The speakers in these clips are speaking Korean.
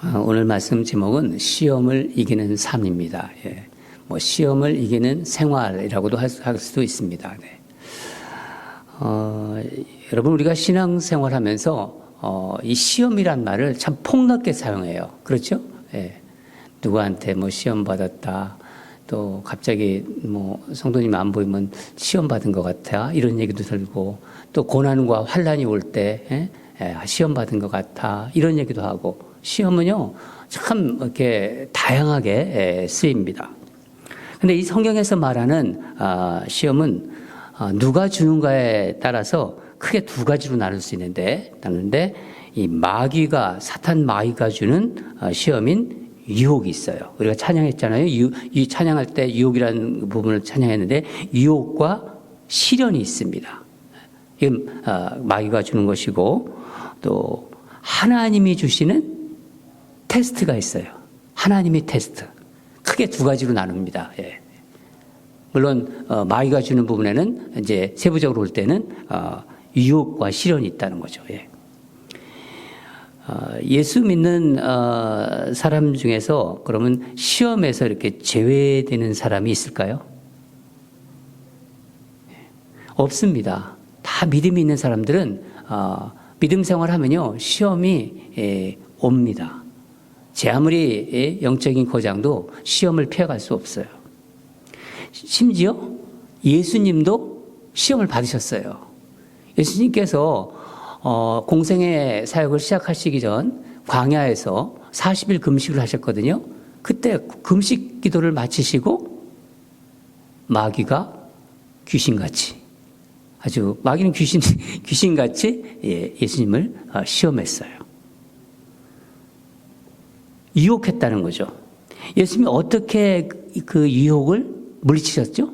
오늘 말씀 제목은 시험을 이기는 삶입니다. 예. 시험을 이기는 생활이라고도 할 수도 있습니다. 네. 여러분, 우리가 신앙생활하면서 이 시험이란 말을 참 폭넓게 사용해요. 그렇죠? 예. 누구한테 시험 받았다. 또 갑자기 성도님 안 보이면 시험 받은 것 같아. 이런 얘기도 들고, 또 고난과 환란이 올 때 시험 받은 것 같아. 이런 얘기도 하고, 시험은요 참 이렇게 다양하게 쓰입니다. 근데 이 성경에서 말하는 시험은 누가 주는가에 따라서 크게 두 가지로 나눌 수 있는데, 이 마귀가, 사탄 마귀가 주는 시험인 유혹이 있어요. 우리가 찬양했잖아요. 이 찬양할 때 유혹이라는 부분을 찬양했는데, 유혹과 시련이 있습니다. 이건 마귀가 주는 것이고, 또 하나님이 주시는 테스트가 있어요. 하나님의 테스트. 크게 두 가지로 나눕니다. 예. 물론 마귀가 주는 부분에는 이제 세부적으로 볼 때는 유혹과 시련이 있다는 거죠. 예. 예수 믿는 사람 중에서 그러면 시험에서 이렇게 제외되는 사람이 있을까요? 없습니다. 다 믿음이 있는 사람들은 믿음 생활하면요 시험이 옵니다. 제 아무리 영적인 거장도 시험을 피해갈 수 없어요. 심지어 예수님도 시험을 받으셨어요. 예수님께서 공생의 사역을 시작하시기 전 광야에서 40일 금식을 하셨거든요. 그때 금식 기도를 마치시고 마귀가 귀신같이, 아주 마귀는 귀신같이 예수님을 시험했어요. 유혹했다는 거죠. 예수님이 어떻게 그 유혹을 물리치셨죠?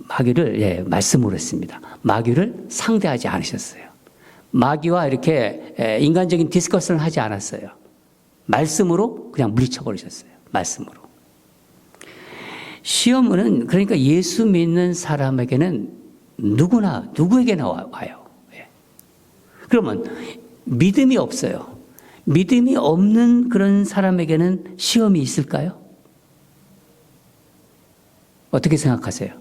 마귀를 말씀으로 했습니다. 마귀를 상대하지 않으셨어요. 마귀와 이렇게 인간적인 디스커션을 하지 않았어요. 말씀으로 그냥 물리쳐버리셨어요. 말씀으로. 시험은 그러니까 예수 믿는 사람에게는 누구에게나 와요. 그러면 믿음이 없어요. 믿음이 없는 그런 사람에게는 시험이 있을까요? 어떻게 생각하세요?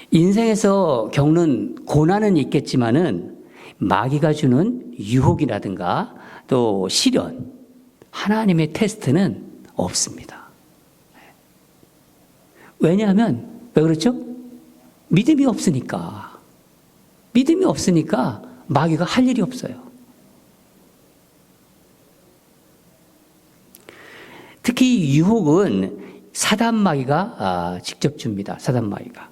인생에서 겪는 고난은 있겠지만은 마귀가 주는 유혹이라든가 또 시련, 하나님의 테스트는 없습니다. 왜냐하면 왜 그렇죠? 믿음이 없으니까 마귀가 할 일이 없어요. 특히 유혹은 사단 마귀가 직접 줍니다. 사단 마귀가.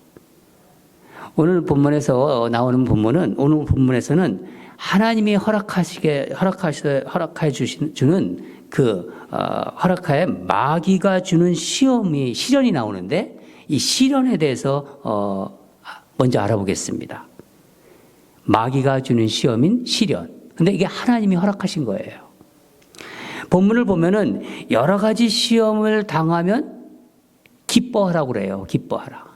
오늘 본문에서 나오는 오늘 본문에서는 하나님이 허락해 주는 그 허락하에 마귀가 주는 시련이 나오는데, 이 시련에 대해서 먼저 알아보겠습니다. 마귀가 주는 시험인 시련. 근데 이게 하나님이 허락하신 거예요. 본문을 보면은 여러 가지 시험을 당하면 기뻐하라고 그래요. 기뻐하라.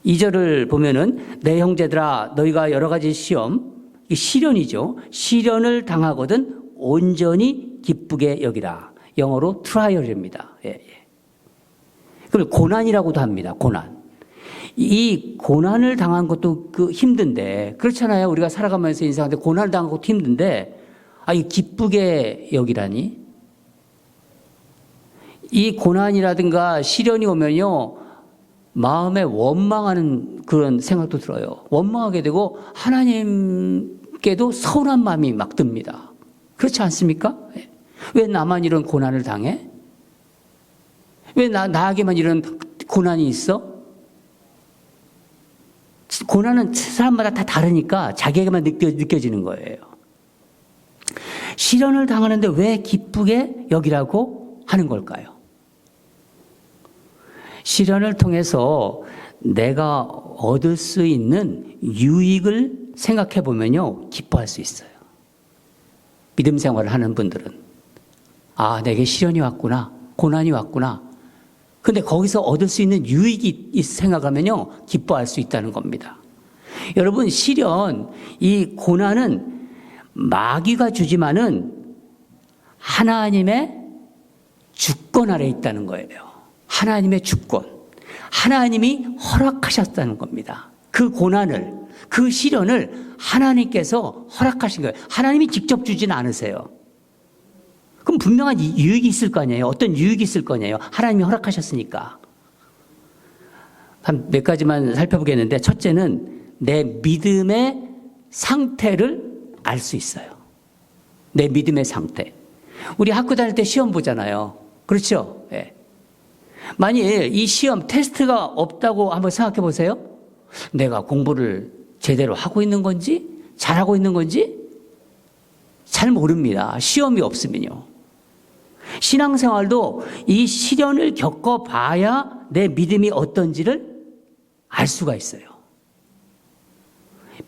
2절을 보면은 내 형제들아 너희가 여러 가지 시험, 시련이죠. 시련을 당하거든 온전히 기쁘게 여기라. 영어로 트라이얼입니다. 그걸 고난이라고도 합니다. 고난. 이 고난을 당한 것도 힘든데, 그렇잖아요. 우리가 살아가면서 인생한테 고난을 당한 것도 힘든데, 이 기쁘게 여기라니? 이 고난이라든가 시련이 오면요, 마음에 원망하는 그런 생각도 들어요. 원망하게 되고, 하나님께도 서운한 마음이 막 듭니다. 그렇지 않습니까? 왜 나만 이런 고난을 당해? 왜 나에게만 이런 고난이 있어? 고난은 사람마다 다 다르니까 자기에게만 느껴지는 거예요. 시련을 당하는데 왜 기쁘게 여기라고 하는 걸까요? 시련을 통해서 내가 얻을 수 있는 유익을 생각해 보면요, 기뻐할 수 있어요. 믿음 생활을 하는 분들은 내게 시련이 왔구나, 고난이 왔구나. 근데 거기서 얻을 수 있는 유익이 생각하면요, 기뻐할 수 있다는 겁니다. 여러분, 시련, 이 고난은 마귀가 주지만은 하나님의 주권 아래 있다는 거예요. 하나님의 주권. 하나님이 허락하셨다는 겁니다. 그 고난을, 그 시련을 하나님께서 허락하신 거예요. 하나님이 직접 주지는 않으세요. 그럼 분명한 유익이 있을 거 아니에요. 어떤 유익이 있을 거 아니에요. 하나님이 허락하셨으니까. 한 몇 가지만 살펴보겠는데, 첫째는 내 믿음의 상태를 알 수 있어요. 내 믿음의 상태. 우리 학교 다닐 때 시험 보잖아요. 그렇죠? 예. 만일 이 시험 테스트가 없다고 한번 생각해 보세요. 내가 공부를 제대로 하고 있는 건지, 잘하고 있는 건지 잘 모릅니다. 시험이 없으면요. 신앙생활도 이 시련을 겪어봐야 내 믿음이 어떤지를 알 수가 있어요.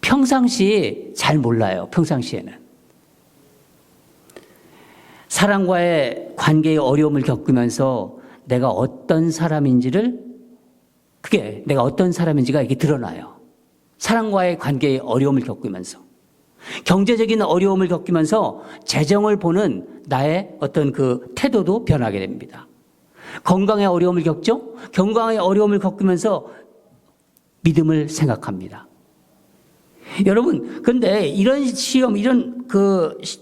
평상시 잘 몰라요. 평상시에는. 사람과의 관계의 어려움을 겪으면서 내가 어떤 사람인지가 이게 드러나요. 사람과의 관계의 어려움을 겪으면서. 경제적인 어려움을 겪으면서 재정을 보는 나의 어떤 그 태도도 변하게 됩니다. 건강의 어려움을 겪죠? 건강의 어려움을 겪으면서 믿음을 생각합니다. 여러분, 근데 이런 시험, 이런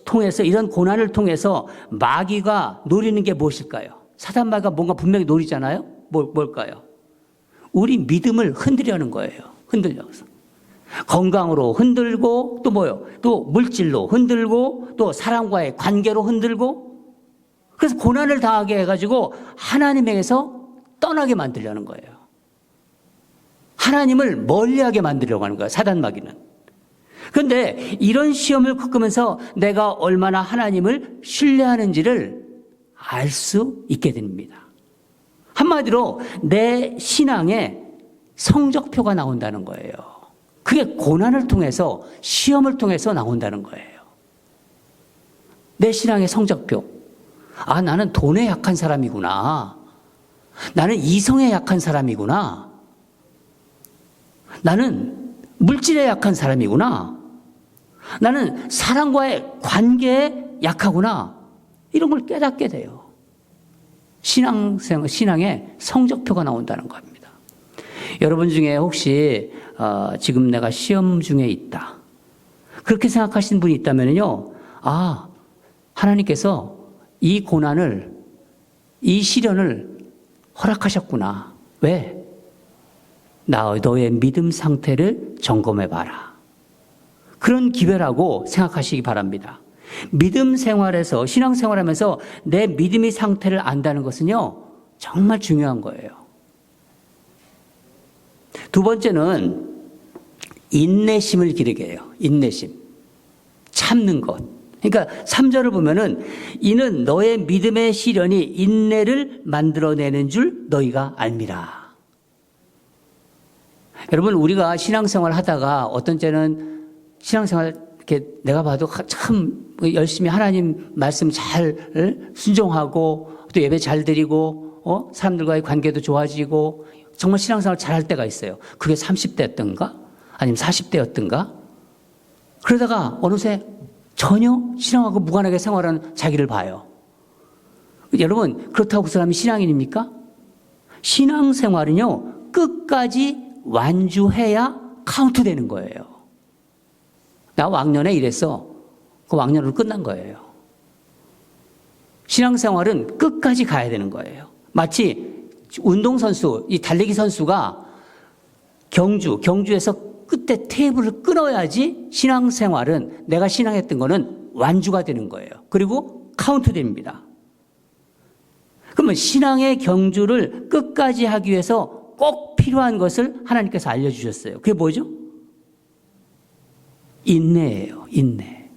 통해서, 이런 고난을 통해서 마귀가 노리는 게 무엇일까요? 사단 마귀가 뭔가 분명히 노리잖아요? 뭘까요? 우리 믿음을 흔들려는 거예요. 흔들려서. 건강으로 흔들고, 또 뭐요? 또 물질로 흔들고, 또 사람과의 관계로 흔들고, 그래서 고난을 당하게 해가지고 하나님에게서 떠나게 만들려는 거예요. 하나님을 멀리하게 만들려고 하는 거예요. 사단 마귀는. 그런데 이런 시험을 겪으면서 내가 얼마나 하나님을 신뢰하는지를 알 수 있게 됩니다. 한마디로 내 신앙에 성적표가 나온다는 거예요. 그게 고난을 통해서, 시험을 통해서 나온다는 거예요. 내 신앙의 성적표. 아, 나는 돈에 약한 사람이구나. 나는 이성에 약한 사람이구나. 나는 물질에 약한 사람이구나. 나는 사람과의 관계에 약하구나. 이런 걸 깨닫게 돼요. 신앙의 성적표가 나온다는 겁니다. 여러분 중에 혹시 지금 내가 시험 중에 있다, 그렇게 생각하시는 분이 있다면요, 아, 하나님께서 이 고난을, 이 시련을 허락하셨구나. 왜? 너의 믿음 상태를 점검해 봐라. 그런 기회라고 생각하시기 바랍니다. 믿음 생활에서, 신앙 생활하면서 내 믿음의 상태를 안다는 것은요, 정말 중요한 거예요. 두 번째는 인내심을 기르게 해요. 인내심. 참는 것. 그러니까 3절을 보면은 이는 너의 믿음의 시련이 인내를 만들어내는 줄 너희가 알미라. 여러분, 우리가 신앙생활 하다가 어떤 때는 신앙생활 이렇게 내가 봐도 참 열심히 하나님 말씀 잘 순종하고 또 예배 잘 드리고 사람들과의 관계도 좋아지고 정말 신앙생활 잘할 때가 있어요. 그게 30대였던가 아니면 40대였던가 그러다가 어느새 전혀 신앙하고 무관하게 생활하는 자기를 봐요. 여러분, 그렇다고 그 사람이 신앙인입니까? 신앙생활은요, 끝까지 완주해야 카운트되는 거예요. 나 왕년에 이랬어. 그 왕년으로 끝난 거예요. 신앙생활은 끝까지 가야 되는 거예요. 마치 운동선수, 이 달리기 선수가 경주에서 끝에 테이블을 끊어야지 신앙생활은, 내가 신앙했던 거는 완주가 되는 거예요. 그리고 카운트됩니다. 그러면 신앙의 경주를 끝까지 하기 위해서 꼭 필요한 것을 하나님께서 알려주셨어요. 그게 뭐죠? 인내예요. 인내.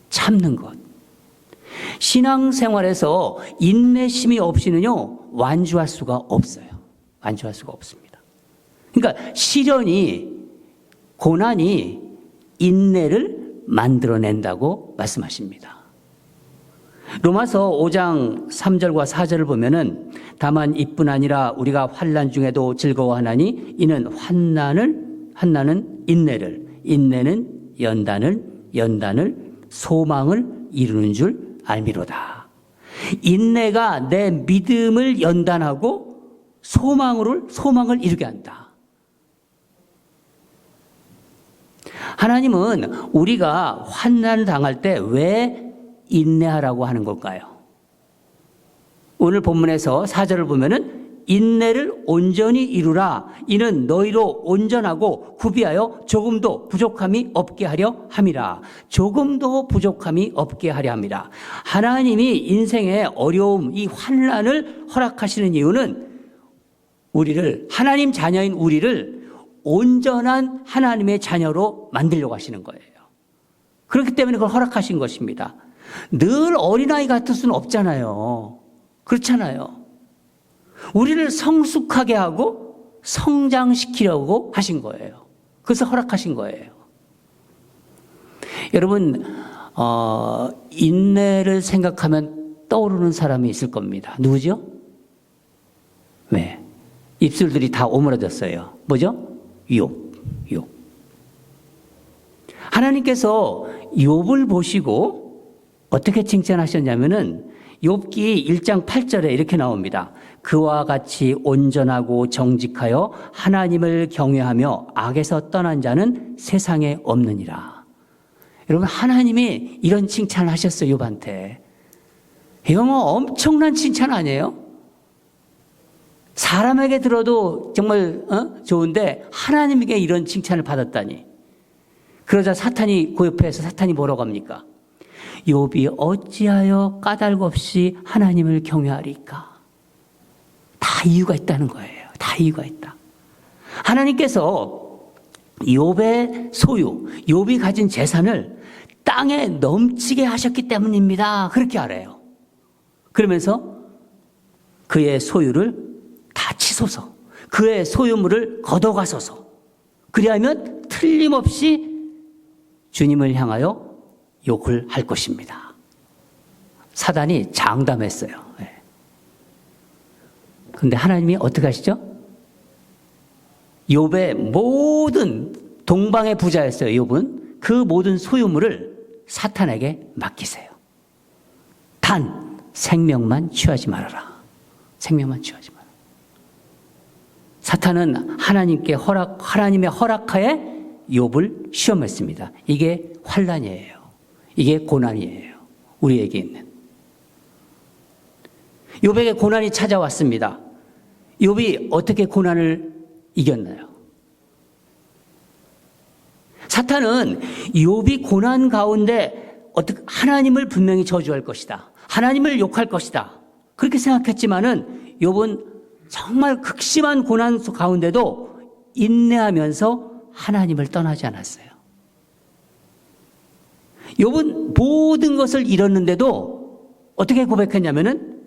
참는 것. 신앙생활에서 인내심이 없이는요, 완주할 수가 없어요. 완주할 수가 없습니다. 그러니까 시련이, 고난이 인내를 만들어낸다고 말씀하십니다. 로마서 5장 3절과 4절을 보면은 다만 이뿐 아니라 우리가 환난 중에도 즐거워하나니 이는 환난을 한나는 인내를, 인내는 연단을, 연단을 소망을 이루는 줄 알미로다. 인내가 내 믿음을 연단하고 소망을 이루게 한다. 하나님은 우리가 환난을 당할 때 왜 인내하라고 하는 걸까요? 오늘 본문에서 4절을 보면은 인내를 온전히 이루라. 이는 너희로 온전하고 구비하여 조금도 부족함이 없게 하려 함이라. 조금도 부족함이 없게 하려 함이라. 하나님이 인생의 어려움, 이 환난을 허락하시는 이유는 우리를, 하나님 자녀인 우리를 온전한 하나님의 자녀로 만들려고 하시는 거예요. 그렇기 때문에 그걸 허락하신 것입니다. 늘 어린아이 같을 수는 없잖아요. 그렇잖아요. 우리를 성숙하게 하고 성장시키려고 하신 거예요. 그래서 허락하신 거예요. 여러분, 인내를 생각하면 떠오르는 사람이 있을 겁니다. 누구죠? 왜? 입술들이 다 오므라졌어요. 뭐죠? 욥. 하나님께서 욥을 보시고 어떻게 칭찬하셨냐면은 욥기 1장 8절에 이렇게 나옵니다. 그와 같이 온전하고 정직하여 하나님을 경외하며 악에서 떠난 자는 세상에 없느니라. 여러분, 하나님이 이런 칭찬을 하셨어요, 욥한테. 이거 뭐 엄청난 칭찬 아니에요? 사람에게 들어도 정말 좋은데 하나님에게 이런 칭찬을 받았다니. 그러자 사탄이 그 옆에서 사탄이 뭐라고 합니까? 욥이 어찌하여 까닭 없이 하나님을 경외하리까? 다 이유가 있다는 거예요. 다 이유가 있다. 하나님께서 욥의 소유, 욥이 가진 재산을 땅에 넘치게 하셨기 때문입니다. 그렇게 알아요. 그러면서 그의 소유를 다 치소서, 그의 소유물을 걷어가소서. 그리하면 틀림없이 주님을 향하여 욕을 할 것입니다. 사단이 장담했어요. 그런데 하나님이 어떻게 하시죠? 욥의 모든 동방의 부자였어요. 욥은 그 모든 소유물을 사탄에게 맡기세요. 단 생명만 취하지 말아라. 생명만 취하지 말아라. 사탄은 하나님의 허락하에 욥을 시험했습니다. 이게 환난이에요. 이게 고난이에요. 우리에게 있는. 욥에게 고난이 찾아왔습니다. 욥이 어떻게 고난을 이겼나요? 사탄은 욥이 고난 가운데 하나님을 분명히 저주할 것이다. 하나님을 욕할 것이다. 그렇게 생각했지만은 욥은 정말 극심한 고난 가운데도 인내하면서 하나님을 떠나지 않았어요. 욥은 모든 것을 잃었는데도 어떻게 고백했냐면은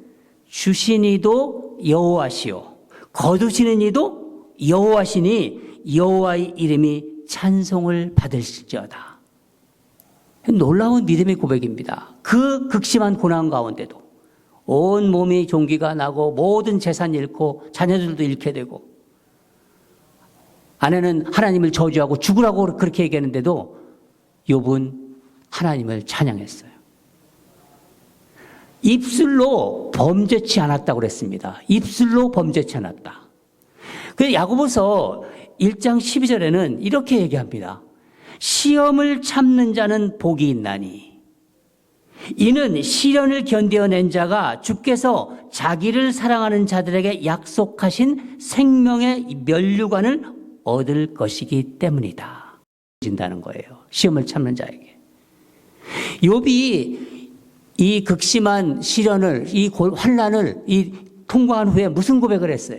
주신 이도 여호와시요 거두시는 이도 여호와시니 여호와의 이름이 찬송을 받으실지어다. 놀라운 믿음의 고백입니다. 그 극심한 고난 가운데도 온 몸이 종기가 나고 모든 재산 잃고 자녀들도 잃게 되고 아내는 하나님을 저주하고 죽으라고 그렇게 얘기했는데도 욥은 하나님을 찬양했어요. 입술로 범죄치 않았다고 그랬습니다. 입술로 범죄치 않았다. 그래서 야고보서 1장 12절에는 이렇게 얘기합니다. 시험을 참는 자는 복이 있나니 이는 시련을 견뎌낸 자가 주께서 자기를 사랑하는 자들에게 약속하신 생명의 면류관을 얻을 것이기 때문이다. 진다는 거예요. 시험을 참는 자에게. 욥이 이 극심한 시련을, 이 환난을 통과한 후에 무슨 고백을 했어요?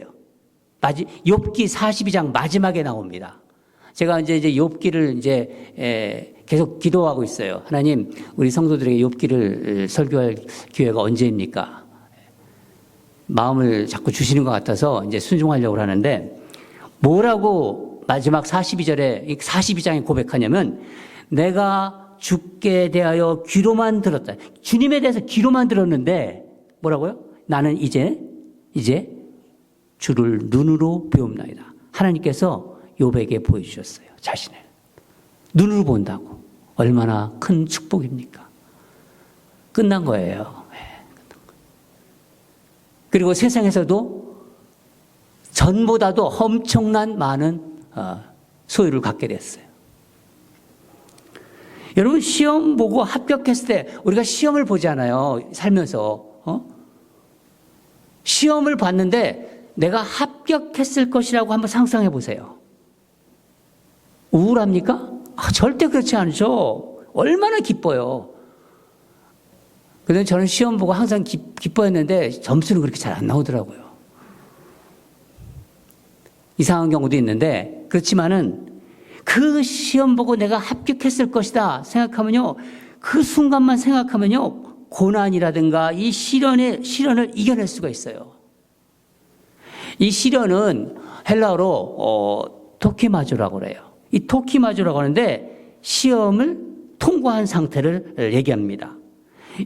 욥기 42장 마지막에 나옵니다. 제가 이제 욥기를 계속 기도하고 있어요. 하나님, 우리 성도들에게 욥기를 설교할 기회가 언제입니까? 마음을 자꾸 주시는 것 같아서 이제 순종하려고 하는데 뭐라고 마지막 42장에 고백하냐면 내가 주께 대하여 귀로만 들었다. 주님에 대해서 귀로만 들었는데 뭐라고요? 나는 이제 주를 눈으로 배움나이다. 하나님께서 욥에게 보여주셨어요. 자신을. 눈으로 본다고. 얼마나 큰 축복입니까? 끝난 거예요. 그리고 세상에서도 전보다도 엄청난 많은 소유를 갖게 됐어요. 여러분, 시험 보고 합격했을 때 우리가 시험을 보잖아요. 살면서. 시험을 봤는데 내가 합격했을 것이라고 한번 상상해 보세요. 우울합니까? 절대 그렇지 않죠. 얼마나 기뻐요. 그런데 저는 시험 보고 항상 기뻐했는데 점수는 그렇게 잘 안 나오더라고요. 이상한 경우도 있는데, 그렇지만은 그 시험 보고 내가 합격했을 것이다 생각하면요, 그 순간만 생각하면요, 고난이라든가 이 시련을 이겨낼 수가 있어요. 이 시련은 헬라어로 토키마조라고 그래요. 이 토키마조라고 하는데 시험을 통과한 상태를 얘기합니다.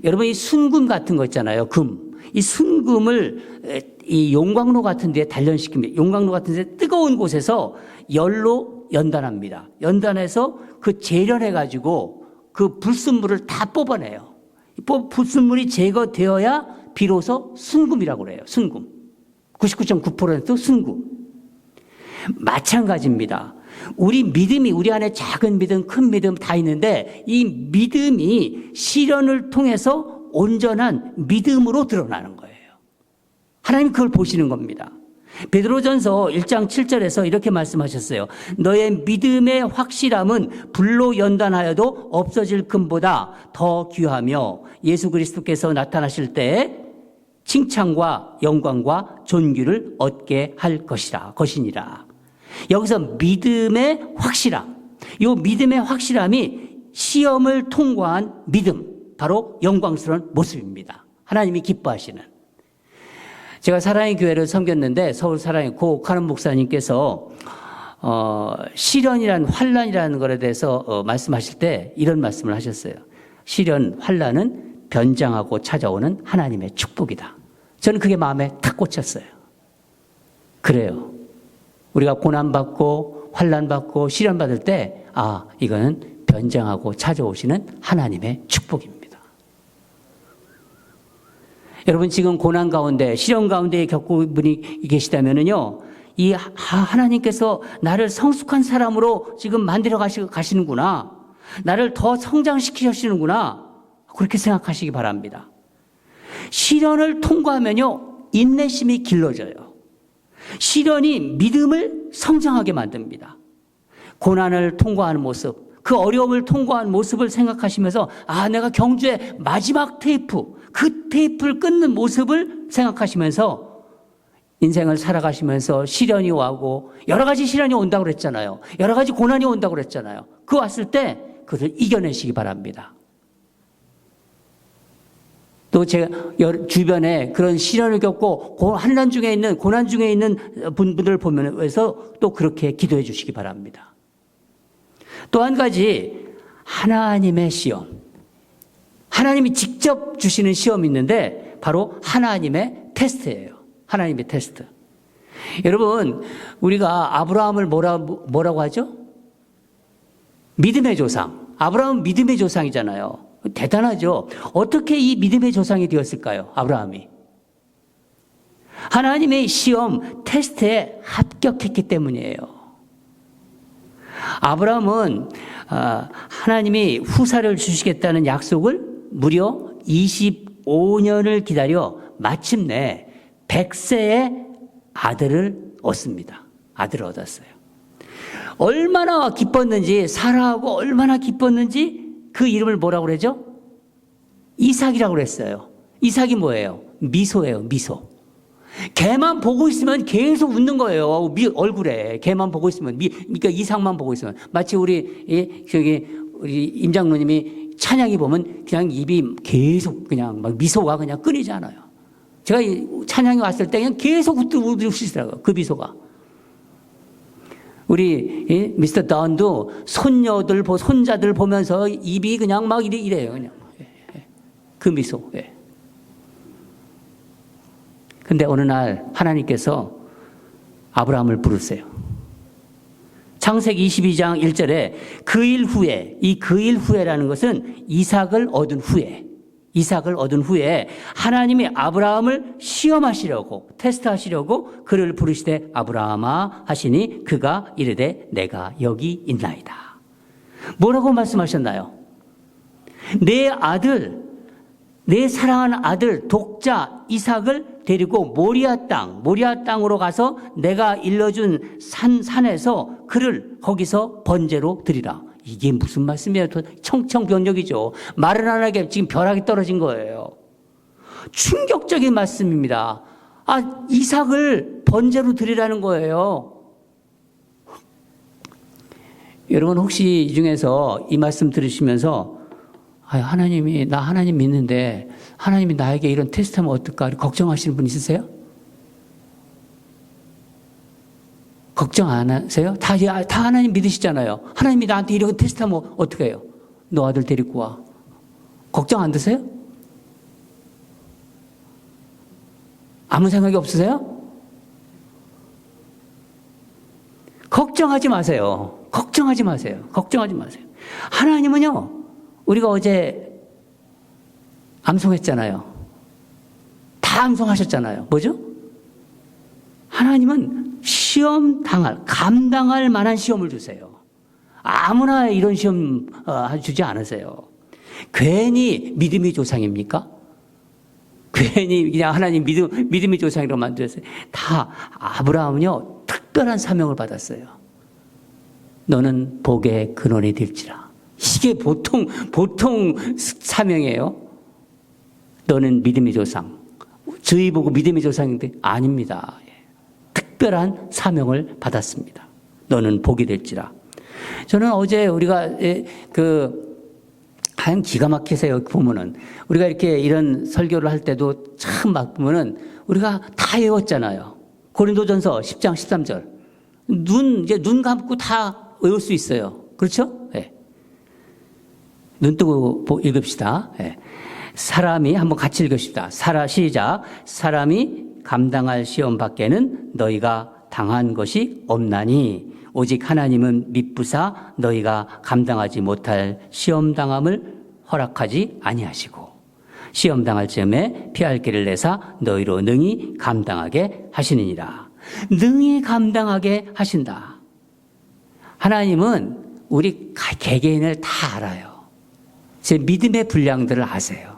여러분, 이 순금 같은 거 있잖아요. 금. 이 순금을 이 용광로 같은 데에 단련시킵니다. 용광로 같은 데 뜨거운 곳에서 열로 연단합니다. 연단해서 그 재련해가지고 그 불순물을 다 뽑아내요. 불순물이 제거되어야 비로소 순금이라고 그래요. 순금. 99.9% 순금. 마찬가지입니다. 우리 믿음이, 우리 안에 작은 믿음, 큰 믿음 다 있는데 이 믿음이 시련을 통해서 온전한 믿음으로 드러나는 거예요. 하나님 그걸 보시는 겁니다. 베드로전서 1장 7절에서 이렇게 말씀하셨어요. 너의 믿음의 확실함은 불로 연단하여도 없어질 금보다 더 귀하며 예수 그리스도께서 나타나실 때에 칭찬과 영광과 존귀를 얻게 할 것이니라. 여기서 믿음의 확실함, 이 믿음의 확실함이 시험을 통과한 믿음, 바로 영광스러운 모습입니다. 하나님이 기뻐하시는. 제가 사랑의 교회를 섬겼는데 서울 사랑의 고옥하는 목사님께서 시련이란 환난이라는 것에 대해서 말씀하실 때 이런 말씀을 하셨어요. 시련, 환난은 변장하고 찾아오는 하나님의 축복이다. 저는 그게 마음에 탁 꽂혔어요. 그래요. 우리가 고난받고 환난받고 시련받을 때 이거는 변장하고 찾아오시는 하나님의 축복입니다. 여러분, 지금 고난 가운데, 시련 가운데 겪고 분이 계시다면은요, 이 하나님께서 나를 성숙한 사람으로 지금 만들어 가시는구나. 나를 더 성장시키시는구나. 그렇게 생각하시기 바랍니다. 시련을 통과하면요, 인내심이 길러져요. 시련이 믿음을 성장하게 만듭니다. 고난을 통과하는 모습, 그 어려움을 통과한 모습을 생각하시면서 내가 경주의 마지막 테이프, 그 테이프를 끊는 모습을 생각하시면서 인생을 살아가시면서 시련이 오고 여러 가지 시련이 온다고 그랬잖아요. 여러 가지 고난이 온다고 그랬잖아요. 그 왔을 때 그것을 이겨내시기 바랍니다. 또 제가 주변에 그런 시련을 겪고 고난 중에 있는 분들을 보면서 또 그렇게 기도해 주시기 바랍니다. 또 한 가지, 하나님의 시험. 하나님이 직접 주시는 시험이 있는데 바로 하나님의 테스트예요. 하나님의 테스트. 여러분, 우리가 아브라함을 뭐라고 하죠? 믿음의 조상. 아브라함은 믿음의 조상이잖아요. 대단하죠. 어떻게 이 믿음의 조상이 되었을까요? 아브라함이. 하나님의 시험, 테스트에 합격했기 때문이에요. 아브라함은 하나님이 후사를 주시겠다는 약속을 무려 25년을 기다려 마침내 100세의 아들을 얻습니다. 아들을 얻었어요. 얼마나 기뻤는지, 사라하고 얼마나 기뻤는지 그 이름을 뭐라고 그러죠? 이삭이라고 그랬어요. 이삭이 뭐예요? 미소예요, 미소. 걔만 보고 있으면 계속 웃는 거예요. 얼굴에. 걔만 보고 있으면, 그러니까 이삭만 보고 있으면. 마치 우리 임 장로님이 찬양이 보면 그냥 입이 계속 그냥 막 미소가 그냥 끊이지 않아요. 제가 찬양이 왔을 때 그냥 계속 웃으시더라고요. 그 미소가. 우리 미스터 다운도 손자들 보면서 입이 그냥 막 이래요. 그냥. 그 미소. 근데 어느 날 하나님께서 아브라함을 부르세요. 창세기 22장 1절에 그 일 후에, 이 그 일 후에라는 것은 이삭을 얻은 후에 하나님이 아브라함을 시험하시려고, 테스트하시려고 그를 부르시되 아브라함아 하시니 그가 이르되 내가 여기 있나이다. 뭐라고 말씀하셨나요? 내 아들, 내 사랑하는 아들 독자 이삭을 데리고 모리아 땅으로 가서 내가 일러준 산에서 그를 거기서 번제로 드리라. 이게 무슨 말씀이에요? 청천벽력이죠. 말은 안 하게 지금 벼락이 떨어진 거예요. 충격적인 말씀입니다. 이삭을 번제로 드리라는 거예요. 여러분 혹시 이 중에서 이 말씀 들으시면서 하나님이, 나 하나님 믿는데 하나님이 나에게 이런 테스트하면 어떨까 걱정하시는 분 있으세요? 걱정 안 하세요? 다 하나님 믿으시잖아요. 하나님이 나한테 이런 테스트하면 어떻게 해요? 너 아들 데리고 와. 걱정 안 드세요? 아무 생각이 없으세요? 걱정하지 마세요. 걱정하지 마세요. 걱정하지 마세요. 하나님은요, 우리가 어제 암송했잖아요. 다 암송하셨잖아요. 뭐죠? 하나님은 감당할 만한 시험을 주세요. 아무나 이런 시험 주지 않으세요. 괜히 믿음의 조상입니까? 괜히 그냥 하나님 믿음의 조상이라고 만들었어요. 다 아브라함은요, 특별한 사명을 받았어요. 너는 복의 근원이 될지라. 이게 보통 사명이에요. 너는 믿음의 조상. 저희 보고 믿음의 조상인데 아닙니다. 특별한 사명을 받았습니다. 너는 복이 될지라. 저는 어제 우리가 하여간 기가 막히세요. 보면은 우리가 이렇게 이런 설교를 할 때도 참 막 보면은 우리가 다 외웠잖아요. 고린도전서 10장 13절. 눈 감고 다 외울 수 있어요. 그렇죠? 네. 눈 뜨고 읽읍시다. 네. 사람이 한번 같이 읽읍시다. 시작. 사람이 감당할 시험 밖에는 너희가 당한 것이 없나니 오직 하나님은 미쁘사 너희가 감당하지 못할 시험 당함을 허락하지 아니하시고 시험 당할 즈음에 피할 길을 내사 너희로 능히 감당하게 하시느니라. 능히 감당하게 하신다. 하나님은 우리 개개인을 다 알아요. 제 믿음의 분량들을 아세요.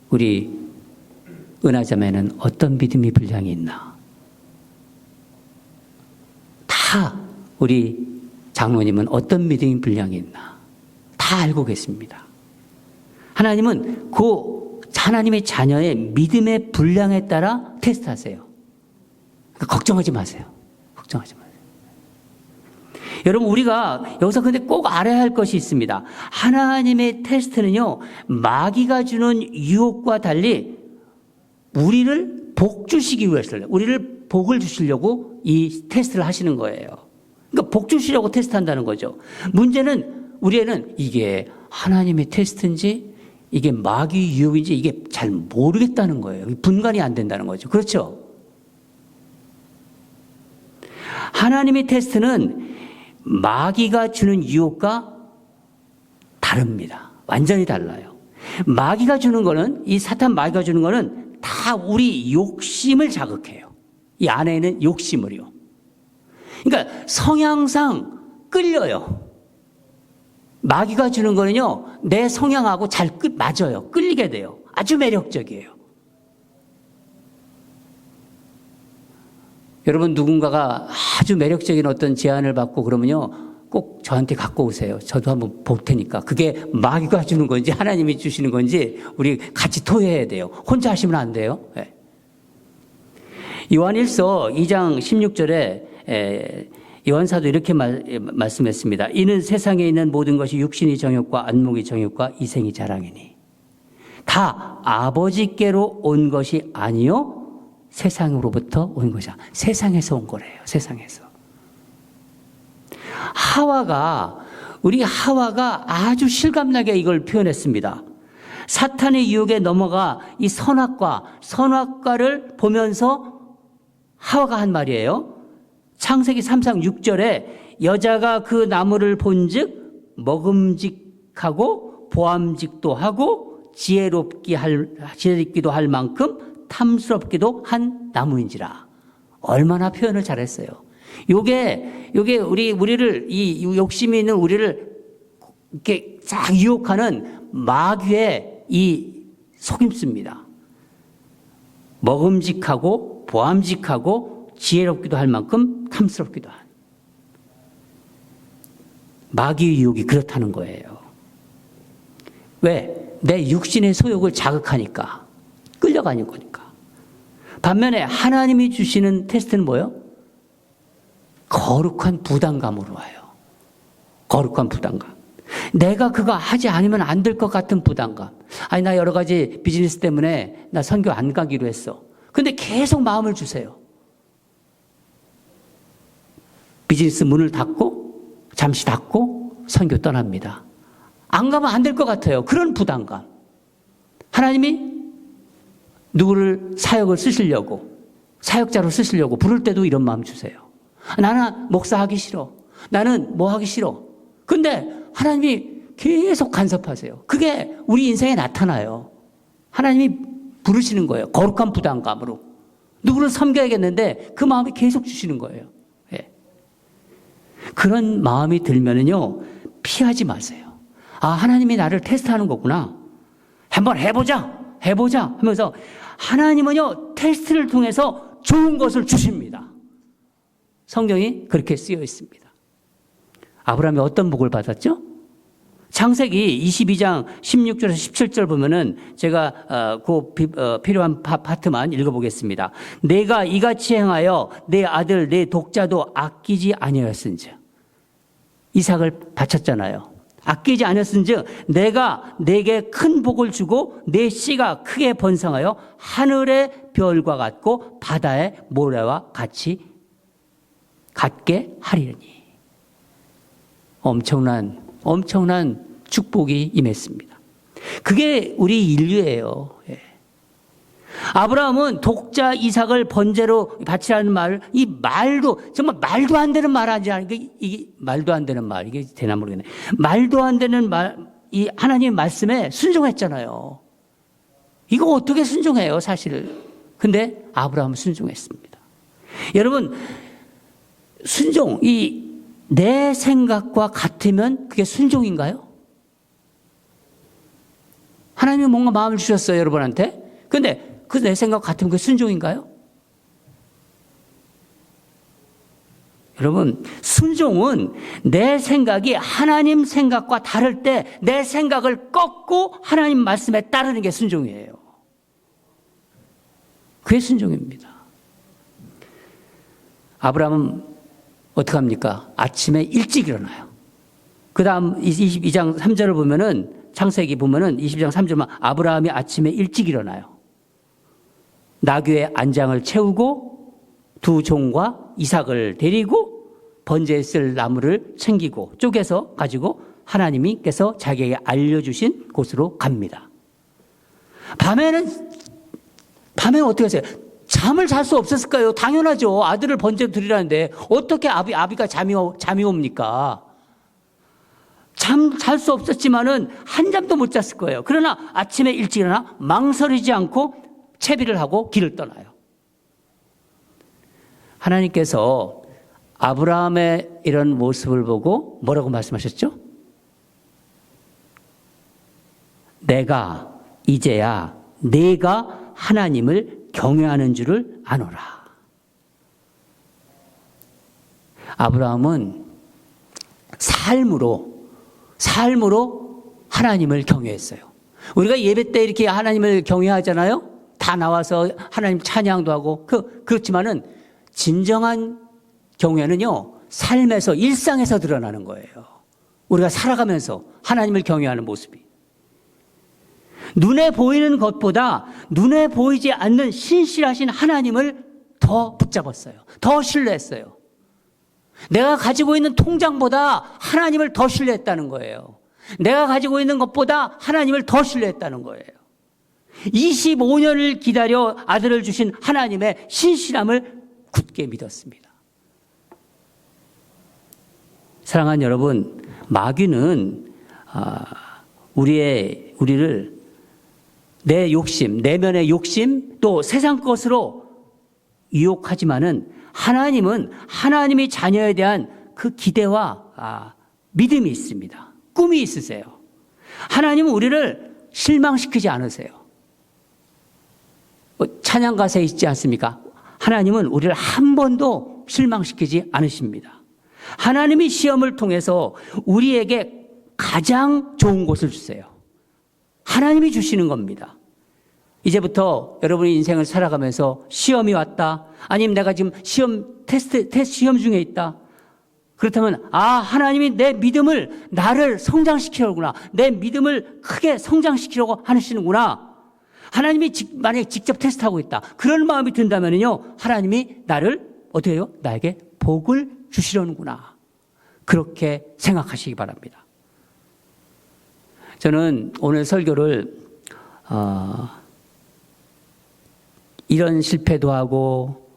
우리 은하자매는 어떤 믿음의 분량이 있나? 다 우리 장로님은 어떤 믿음의 분량이 있나? 다 알고 계십니다. 하나님은 하나님의 자녀의 믿음의 분량에 따라 테스트하세요. 걱정하지 마세요. 걱정하지 마세요. 여러분 우리가 여기서 근데 꼭 알아야 할 것이 있습니다. 하나님의 테스트는요, 마귀가 주는 유혹과 달리 우리를 복 주시기 위해서요. 우리를 복을 주시려고 이 테스트를 하시는 거예요. 그러니까 복 주시려고 테스트한다는 거죠. 문제는 우리는 이게 하나님의 테스트인지 이게 마귀 유혹인지 이게 잘 모르겠다는 거예요. 분간이 안 된다는 거죠. 그렇죠? 하나님의 테스트는 마귀가 주는 유혹과 다릅니다. 완전히 달라요. 마귀가 주는 거는, 이 사탄 마귀가 주는 거는 다 우리 욕심을 자극해요. 이 안에 있는 욕심을요. 그러니까 성향상 끌려요. 마귀가 주는 거는요, 내 성향하고 잘 맞아요. 끌리게 돼요. 아주 매력적이에요. 여러분 누군가가 아주 매력적인 어떤 제안을 받고 그러면요, 꼭 저한테 갖고 오세요. 저도 한번 볼 테니까. 그게 마귀가 주는 건지 하나님이 주시는 건지 우리 같이 토해야 돼요. 혼자 하시면 안 돼요. 네. 요한일서 2장 16절에 요한사도 이렇게 말씀했습니다. 이는 세상에 있는 모든 것이 육신의 정욕과 안목의 정욕과 이생의 자랑이니 다 아버지께로 온 것이 아니요 세상으로부터 온 것이야. 세상에서 온 거래요. 세상에서. 우리 하와가 아주 실감나게 이걸 표현했습니다. 사탄의 유혹에 넘어가 이 선악과를 보면서 하와가 한 말이에요. 창세기 3장 6절에 여자가 그 나무를 본즉 먹음직하고 보암직도 하고 지혜롭기도 할 만큼 탐스럽기도 한 나무인지라. 얼마나 표현을 잘했어요. 요게 우리를 이 욕심이 있는 우리를 이렇게 쫙 유혹하는 마귀의 이 속임수입니다. 먹음직하고 보암직하고 지혜롭기도 할 만큼 탐스럽기도 한. 마귀의 유혹이 그렇다는 거예요. 왜? 내 육신의 소욕을 자극하니까, 끌려가는 거니까. 반면에 하나님이 주시는 테스트는 뭐예요? 거룩한 부담감으로 와요. 거룩한 부담감. 내가 그거 하지 않으면 안 될 것 같은 부담감. 아니, 나 여러 가지 비즈니스 때문에 나 선교 안 가기로 했어. 근데 계속 마음을 주세요. 비즈니스 문을 닫고, 잠시 닫고, 선교 떠납니다. 안 가면 안 될 것 같아요. 그런 부담감. 하나님이 누구를 사역을 쓰시려고, 사역자로 쓰시려고 부를 때도 이런 마음 주세요. 나는 목사하기 싫어. 나는 뭐 하기 싫어. 근데 하나님이 계속 간섭하세요. 그게 우리 인생에 나타나요. 하나님이 부르시는 거예요. 거룩한 부담감으로. 누구를 섬겨야겠는데 그 마음이 계속 주시는 거예요. 예. 그런 마음이 들면은요, 피하지 마세요. 아, 하나님이 나를 테스트하는 거구나. 한번 해보자 하면서 하나님은요, 테스트를 통해서 좋은 것을 주십니다. 성경이 그렇게 쓰여 있습니다. 아브라함이 어떤 복을 받았죠? 창세기 22장 16절에서 17절 보면은 제가 필요한 파트만 읽어보겠습니다. 내가 이같이 행하여 내 아들 내 독자도 아끼지 아니하였은즉. 이삭을 바쳤잖아요. 아끼지 않았은즉 내가 내게 큰 복을 주고 내 씨가 크게 번성하여 하늘의 별과 같고 바다의 모래와 같이 같게 하리니. 엄청난 축복이 임했습니다. 그게 우리 인류예요. 예. 아브라함은 독자 이삭을 번제로 바치라는 말, 이 말도 정말 말도 안 되는 말 하지 않으니까 이게 말도 안 되는 말, 이게 되나 모르겠네. 말도 안 되는 말, 이 하나님의 말씀에 순종했잖아요. 이거 어떻게 순종해요, 사실. 근데 아브라함은 순종했습니다. 여러분, 순종, 내 생각과 같으면 그게 순종인가요? 하나님이 뭔가 마음을 주셨어요, 여러분한테. 근데 그 내 생각 같으면 그게 순종인가요? 여러분, 순종은 내 생각이 하나님 생각과 다를 때 내 생각을 꺾고 하나님 말씀에 따르는 게 순종이에요. 그게 순종입니다. 아브라함은 어떻게 합니까? 아침에 일찍 일어나요. 그 다음 22장 3절을 보면은, 창세기 보면은 22장 3절만 아브라함이 아침에 일찍 일어나요. 나귀의 안장을 채우고 두 종과 이삭을 데리고 번제에 쓸 나무를 챙기고 쪼개서 가지고 하나님께서 자기에게 알려주신 곳으로 갑니다. 밤에는 어떻게 하세요? 잠을 잘 수 없었을까요? 당연하죠. 아들을 번제로 드리라는데 어떻게 아비가 잠이 옵니까? 잠 잘 수 없었지만은 한 잠도 못 잤을 거예요. 그러나 아침에 일찍 일어나 망설이지 않고 채비를 하고 길을 떠나요. 하나님께서 아브라함의 이런 모습을 보고 뭐라고 말씀하셨죠? 내가 이제야 내가 하나님을 경외하는 줄을 아노라. 아브라함은 삶으로 하나님을 경외했어요. 우리가 예배 때 이렇게 하나님을 경외하잖아요. 다 나와서 하나님 찬양도 하고 그렇지만은 진정한 경외는요, 삶에서 일상에서 드러나는 거예요. 우리가 살아가면서 하나님을 경외하는 모습이. 눈에 보이는 것보다 눈에 보이지 않는 신실하신 하나님을 더 붙잡았어요. 더 신뢰했어요. 내가 가지고 있는 통장보다 하나님을 더 신뢰했다는 거예요. 내가 가지고 있는 것보다 하나님을 더 신뢰했다는 거예요. 25년을 기다려 아들을 주신 하나님의 신실함을 굳게 믿었습니다. 사랑하는 여러분, 마귀는 우리를 내 욕심, 내면의 욕심, 또 세상 것으로 유혹하지만은 하나님은 하나님의 자녀에 대한 그 기대와 믿음이 있습니다. 꿈이 있으세요. 하나님은 우리를 실망시키지 않으세요. 찬양 가사에 있지 않습니까? 하나님은 우리를 한 번도 실망시키지 않으십니다. 하나님이 시험을 통해서 우리에게 가장 좋은 것을 주세요. 하나님이 주시는 겁니다. 이제부터 여러분의 인생을 살아가면서 시험이 왔다. 아니면 내가 지금 테스트 시험 중에 있다. 그렇다면 하나님이 내 믿음을 나를 성장시키려구나. 내 믿음을 크게 성장시키려고 하시는구나. 하나님이 만약에 직접 테스트하고 있다. 그런 마음이 든다면요, 하나님이 나를 어떻게 해요? 나에게 복을 주시려는구나. 그렇게 생각하시기 바랍니다. 저는 오늘 설교를 이런 실패도 하고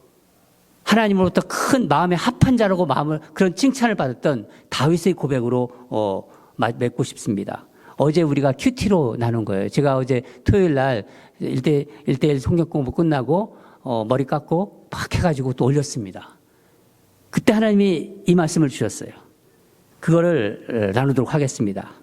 하나님으로부터 큰 마음의 합한 자라고 그런 칭찬을 받았던 다윗의 고백으로 맺고 싶습니다. 어제 우리가 큐티로 나눈 거예요. 제가 어제 토요일 날 1대1 성경 공부 끝나고 머리 깎고 팍 해가지고 또 올렸습니다. 그때 하나님이 이 말씀을 주셨어요. 그거를 나누도록 하겠습니다.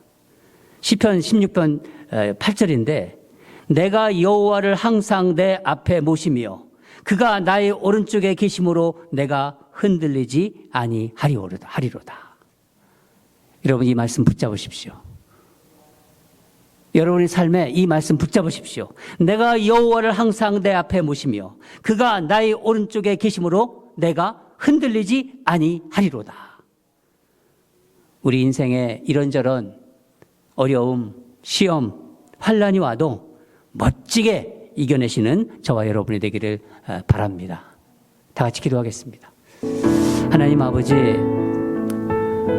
시편 16편 8절인데 내가 여호와를 항상 내 앞에 모시며 그가 나의 오른쪽에 계심으로 내가 흔들리지 아니하리로다. 여러분 이 말씀 붙잡으십시오. 여러분의 삶에 이 말씀 붙잡으십시오. 내가 여호와를 항상 내 앞에 모시며 그가 나의 오른쪽에 계심으로 내가 흔들리지 아니하리로다. 우리 인생에 이런저런 어려움, 시험, 환난이 와도 멋지게 이겨내시는 저와 여러분이 되기를 바랍니다. 다 같이 기도하겠습니다. 하나님 아버지,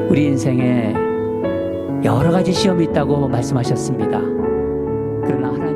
우리 인생에 여러 가지 시험이 있다고 말씀하셨습니다. 그러나 하나님